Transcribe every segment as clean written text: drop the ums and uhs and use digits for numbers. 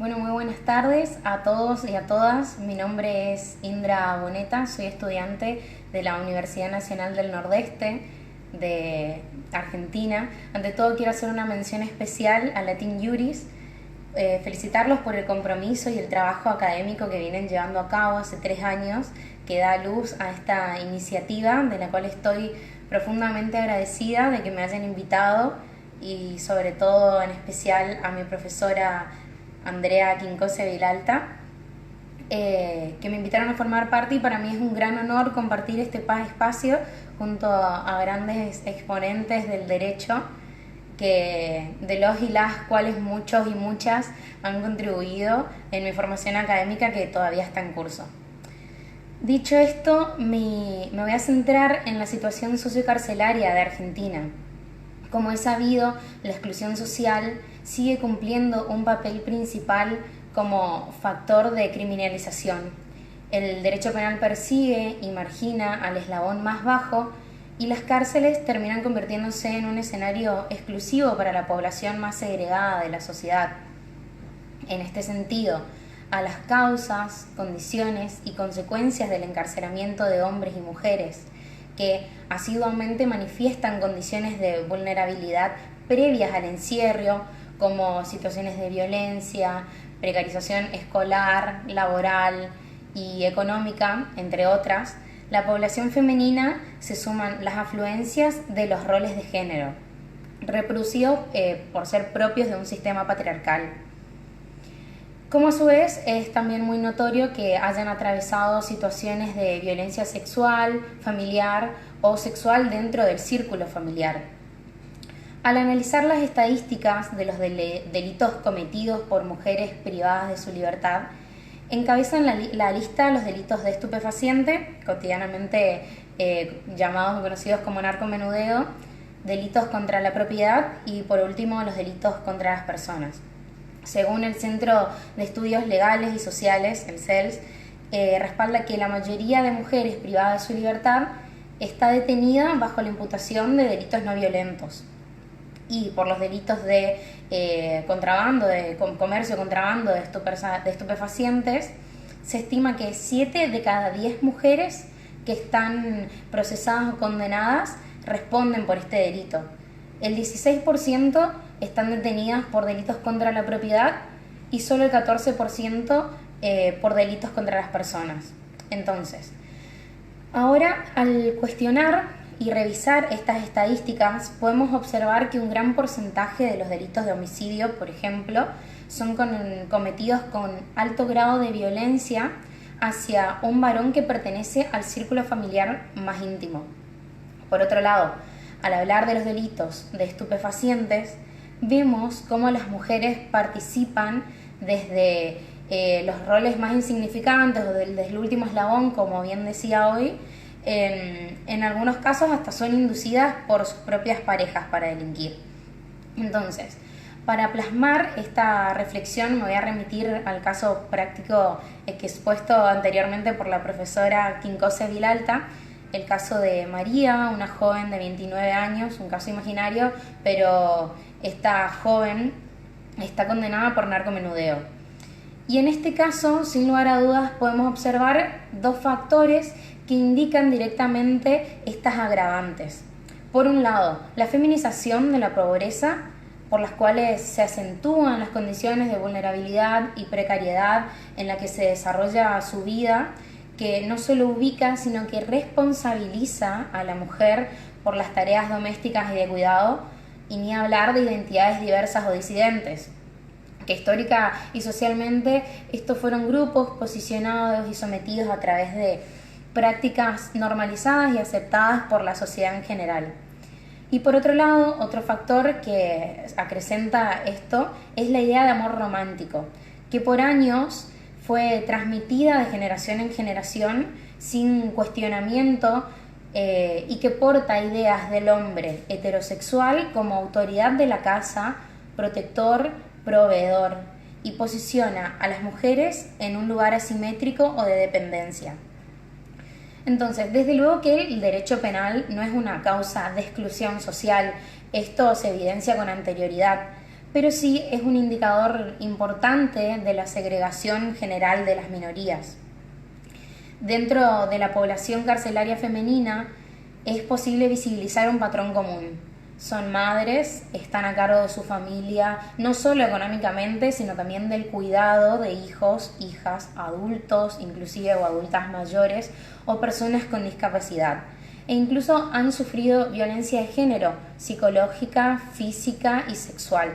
Bueno, muy buenas tardes a todos y a todas. Mi nombre es Indra Boneta, soy estudiante de la Universidad Nacional del Nordeste de Argentina. Ante todo quiero hacer una mención especial a Latin Juris, felicitarlos por el compromiso y el trabajo académico que vienen llevando a cabo hace 3 años, que da luz a esta iniciativa, de la cual estoy profundamente agradecida de que me hayan invitado, y sobre todo en especial a mi profesora Andrea Quincose Vilalta, que me invitaron a formar parte, y para mí es un gran honor compartir este espacio junto a grandes exponentes del derecho, que de los y las cuales muchos y muchas han contribuido en mi formación académica, que todavía está en curso. Dicho esto, me voy a centrar en la situación sociocarcelaria de Argentina. Como es sabido, la exclusión social sigue cumpliendo un papel principal como factor de criminalización. El derecho penal persigue y margina al eslabón más bajo, y las cárceles terminan convirtiéndose en un escenario exclusivo para la población más segregada de la sociedad. En este sentido, a las causas, condiciones y consecuencias del encarcelamiento de hombres y mujeres que asiduamente manifiestan condiciones de vulnerabilidad previas al encierro, como situaciones de violencia, precarización escolar, laboral y económica, entre otras, la población femenina se suman las afluencias de los roles de género, reproducidos por ser propios de un sistema patriarcal. Como a su vez es también muy notorio que hayan atravesado situaciones de violencia sexual, familiar o sexual dentro del círculo familiar. Al analizar las estadísticas de los delitos cometidos por mujeres privadas de su libertad, encabezan la lista los delitos de estupefaciente, cotidianamente llamados o conocidos como narcomenudeo, delitos contra la propiedad y, por último, los delitos contra las personas. Según el Centro de Estudios Legales y Sociales, el CELS, respalda que la mayoría de mujeres privadas de su libertad está detenida bajo la imputación de delitos no violentos. Y por los delitos de contrabando, de comercio contrabando de estupefacientes, se estima que 7 de cada 10 mujeres que están procesadas o condenadas responden por este delito. El 16% están detenidas por delitos contra la propiedad y solo el 14% por delitos contra las personas. Entonces, ahora, al cuestionar y revisar estas estadísticas, podemos observar que un gran porcentaje de los delitos de homicidio, por ejemplo, son cometidos con alto grado de violencia hacia un varón que pertenece al círculo familiar más íntimo. Por otro lado, al hablar de los delitos de estupefacientes, vemos cómo las mujeres participan desde los roles más insignificantes o desde el último eslabón, como bien decía hoy. En algunos casos hasta son inducidas por sus propias parejas para delinquir. Entonces, para plasmar esta reflexión me voy a remitir al caso práctico expuesto anteriormente por la profesora Quincose Vilalta, el caso de María, una joven de 29 años, un caso imaginario, pero esta joven está condenada por narcomenudeo. Y en este caso, sin lugar a dudas, podemos observar 2 factores que indican directamente estas agravantes. Por un lado, la feminización de la pobreza, por las cuales se acentúan las condiciones de vulnerabilidad y precariedad en la que se desarrolla su vida, que no solo ubica, sino que responsabiliza a la mujer por las tareas domésticas y de cuidado, y ni hablar de identidades diversas o disidentes, que histórica y socialmente estos fueron grupos posicionados y sometidos a través de prácticas normalizadas y aceptadas por la sociedad en general. Y por otro lado, otro factor que acrecenta esto es la idea de amor romántico, que por años fue transmitida de generación en generación sin cuestionamiento, y que porta ideas del hombre heterosexual como autoridad de la casa, protector, proveedor, y posiciona a las mujeres en un lugar asimétrico o de dependencia. Entonces, desde luego que el derecho penal no es una causa de exclusión social, esto se evidencia con anterioridad, pero sí es un indicador importante de la segregación general de las minorías. Dentro de la población carcelaria femenina es posible visibilizar un patrón común. Son madres, están a cargo de su familia, no solo económicamente, sino también del cuidado de hijos, hijas, adultos, inclusive o adultas mayores o personas con discapacidad. E incluso han sufrido violencia de género, psicológica, física y sexual.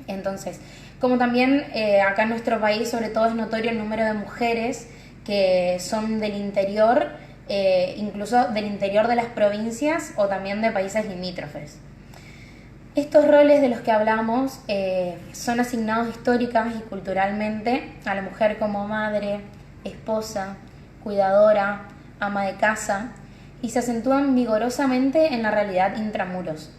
Entonces, como también acá en nuestro país sobre todo es notorio el número de mujeres que son del interior, incluso del interior de las provincias o también de países limítrofes. Estos roles de los que hablamos son asignados histórica y culturalmente a la mujer como madre, esposa, cuidadora, ama de casa, y se acentúan vigorosamente en la realidad intramuros.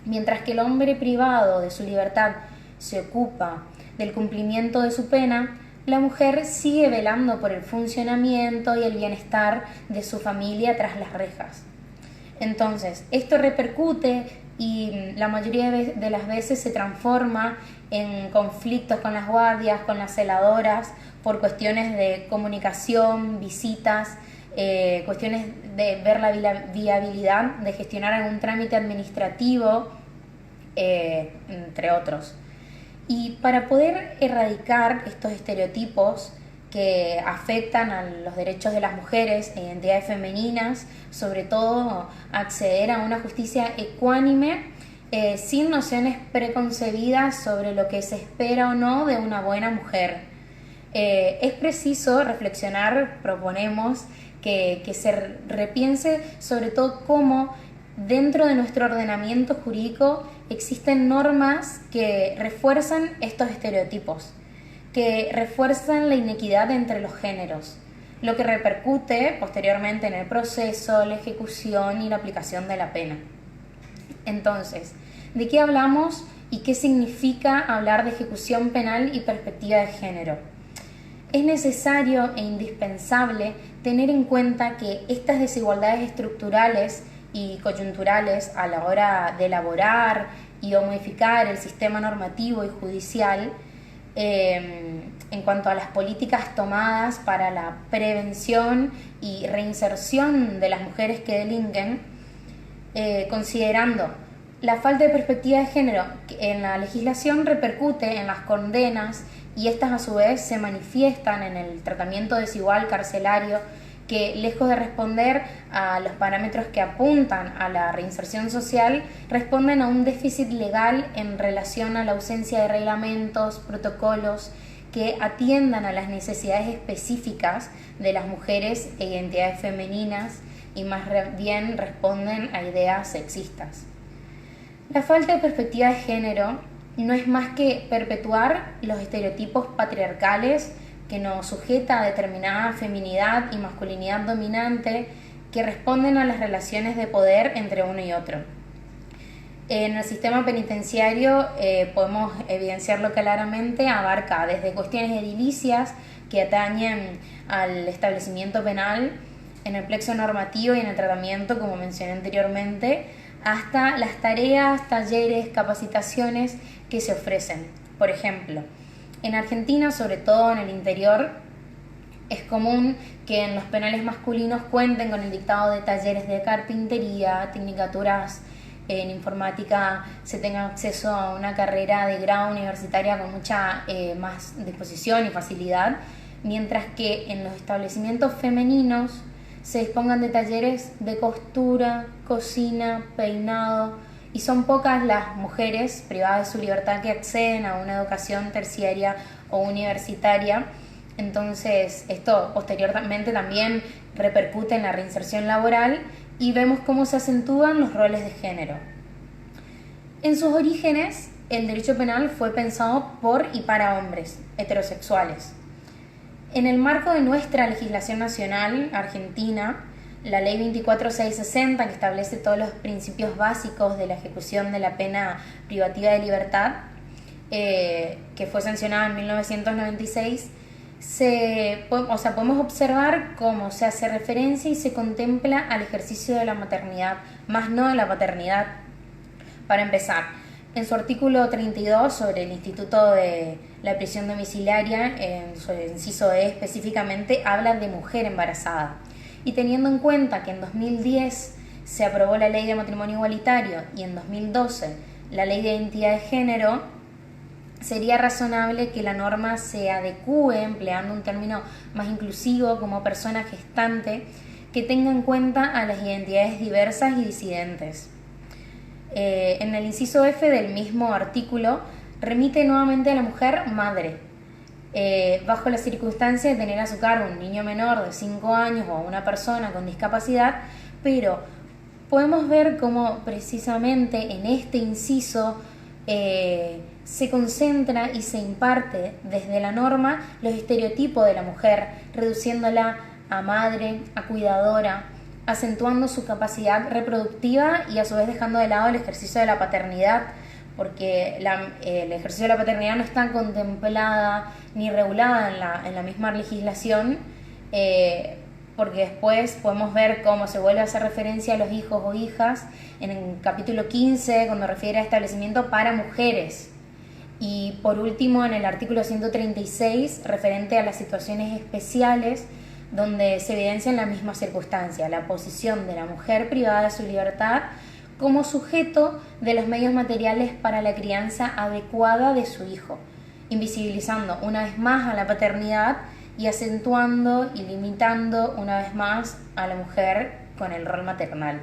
Mientras que el hombre privado de su libertad se ocupa del cumplimiento de su pena, la mujer sigue velando por el funcionamiento y el bienestar de su familia tras las rejas. Entonces, esto repercute y la mayoría de las veces se transforma en conflictos con las guardias, con las celadoras, por cuestiones de comunicación, visitas, cuestiones de ver la viabilidad de gestionar algún trámite administrativo, entre otros. Y para poder erradicar estos estereotipos que afectan a los derechos de las mujeres e identidades femeninas, sobre todo acceder a una justicia ecuánime, sin nociones preconcebidas sobre lo que se espera o no de una buena mujer. Es preciso reflexionar, proponemos, que se repiense sobre todo cómo dentro de nuestro ordenamiento jurídico existen normas que refuerzan estos estereotipos, que refuerzan la inequidad entre los géneros, lo que repercute posteriormente en el proceso, la ejecución y la aplicación de la pena. Entonces, ¿de qué hablamos y qué significa hablar de ejecución penal y perspectiva de género? Es necesario e indispensable tener en cuenta que estas desigualdades estructurales y coyunturales a la hora de elaborar y o modificar el sistema normativo y judicial en cuanto a las políticas tomadas para la prevención y reinserción de las mujeres que delinquen, considerando la falta de perspectiva de género en la legislación repercute en las condenas y estas a su vez se manifiestan en el tratamiento desigual carcelario que, lejos de responder a los parámetros que apuntan a la reinserción social, responden a un déficit legal en relación a la ausencia de reglamentos, protocolos que atiendan a las necesidades específicas de las mujeres e identidades femeninas y más bien responden a ideas sexistas. La falta de perspectiva de género no es más que perpetuar los estereotipos patriarcales que nos sujeta a determinada feminidad y masculinidad dominante que responden a las relaciones de poder entre uno y otro. En el sistema penitenciario podemos evidenciarlo claramente, abarca desde cuestiones edilicias que atañen al establecimiento penal, en el plexo normativo y en el tratamiento, como mencioné anteriormente, hasta las tareas, talleres, capacitaciones que se ofrecen. Por ejemplo, en Argentina, sobre todo en el interior, es común que en los penales masculinos cuenten con el dictado de talleres de carpintería, tecnicaturas en informática, se tenga acceso a una carrera de grado universitaria con mucha más disposición y facilidad, mientras que en los establecimientos femeninos se dispongan de talleres de costura, cocina, peinado, y son pocas las mujeres privadas de su libertad que acceden a una educación terciaria o universitaria. Entonces, esto posteriormente también repercute en la reinserción laboral y vemos cómo se acentúan los roles de género. En sus orígenes, el derecho penal fue pensado por y para hombres heterosexuales. En el marco de nuestra legislación nacional argentina, la Ley 24660, que establece todos los principios básicos de la ejecución de la pena privativa de libertad, que fue sancionada en 1996, podemos observar cómo se hace referencia y se contempla al ejercicio de la maternidad, más no de la paternidad. Para empezar, En su artículo 32 sobre el Instituto de la Prisión Domiciliaria, en su inciso E específicamente, habla de mujer embarazada. Y teniendo en cuenta que en 2010 se aprobó la Ley de Matrimonio Igualitario y en 2012 la Ley de Identidad de Género, sería razonable que la norma se adecúe, empleando un término más inclusivo, como persona gestante, que tenga en cuenta a las identidades diversas y disidentes. En el inciso F del mismo artículo remite nuevamente a la mujer madre, bajo la circunstancia de tener a su cargo un niño menor de 5 años o una persona con discapacidad, pero podemos ver cómo precisamente en este inciso se concentra y se imparte desde la norma los estereotipos de la mujer, reduciéndola a madre, a cuidadora, acentuando su capacidad reproductiva y a su vez dejando de lado el ejercicio de la paternidad, porque el ejercicio de la paternidad no está contemplada ni regulada en la misma legislación, porque después podemos ver cómo se vuelve a hacer referencia a los hijos o hijas en el capítulo 15, cuando refiere a establecimiento para mujeres. Y por último, en el artículo 136, referente a las situaciones especiales, donde se evidencia en la misma circunstancia la posición de la mujer privada de su libertad como sujeto de los medios materiales para la crianza adecuada de su hijo, invisibilizando una vez más a la paternidad y acentuando y limitando una vez más a la mujer con el rol maternal.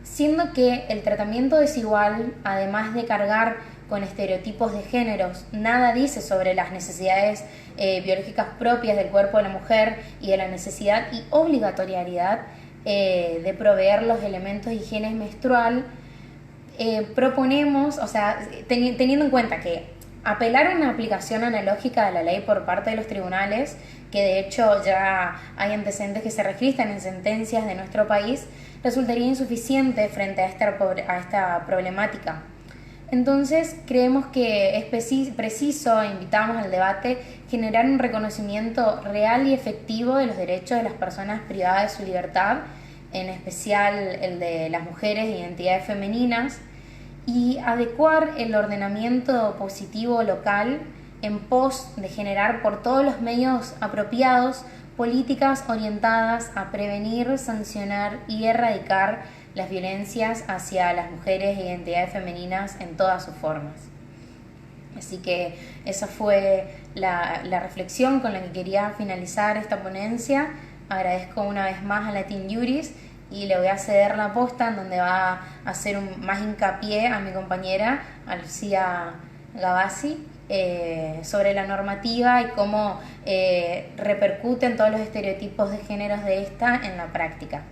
Siendo que el tratamiento desigual, además de cargar con estereotipos de géneros, nada dice sobre las necesidades biológicas propias del cuerpo de la mujer y de la necesidad y obligatoriedad de proveer los elementos de higiene menstrual, proponemos, o sea, teniendo en cuenta que apelar a una aplicación analógica de la ley por parte de los tribunales, que de hecho ya hay antecedentes que se registran en sentencias de nuestro país, resultaría insuficiente frente a esta problemática. Entonces creemos que es preciso, e invitamos al debate, generar un reconocimiento real y efectivo de los derechos de las personas privadas de su libertad, en especial el de las mujeres e identidades femeninas, y adecuar el ordenamiento positivo local en pos de generar por todos los medios apropiados políticas orientadas a prevenir, sancionar y erradicar las violencias hacia las mujeres e identidades femeninas en todas sus formas. Así que esa fue la reflexión con la que quería finalizar esta ponencia. Agradezco una vez más a Latin Juris y le voy a ceder la posta en donde va a hacer más hincapié a mi compañera, a Lucía Gavassi, sobre la normativa y cómo repercuten todos los estereotipos de géneros de esta en la práctica.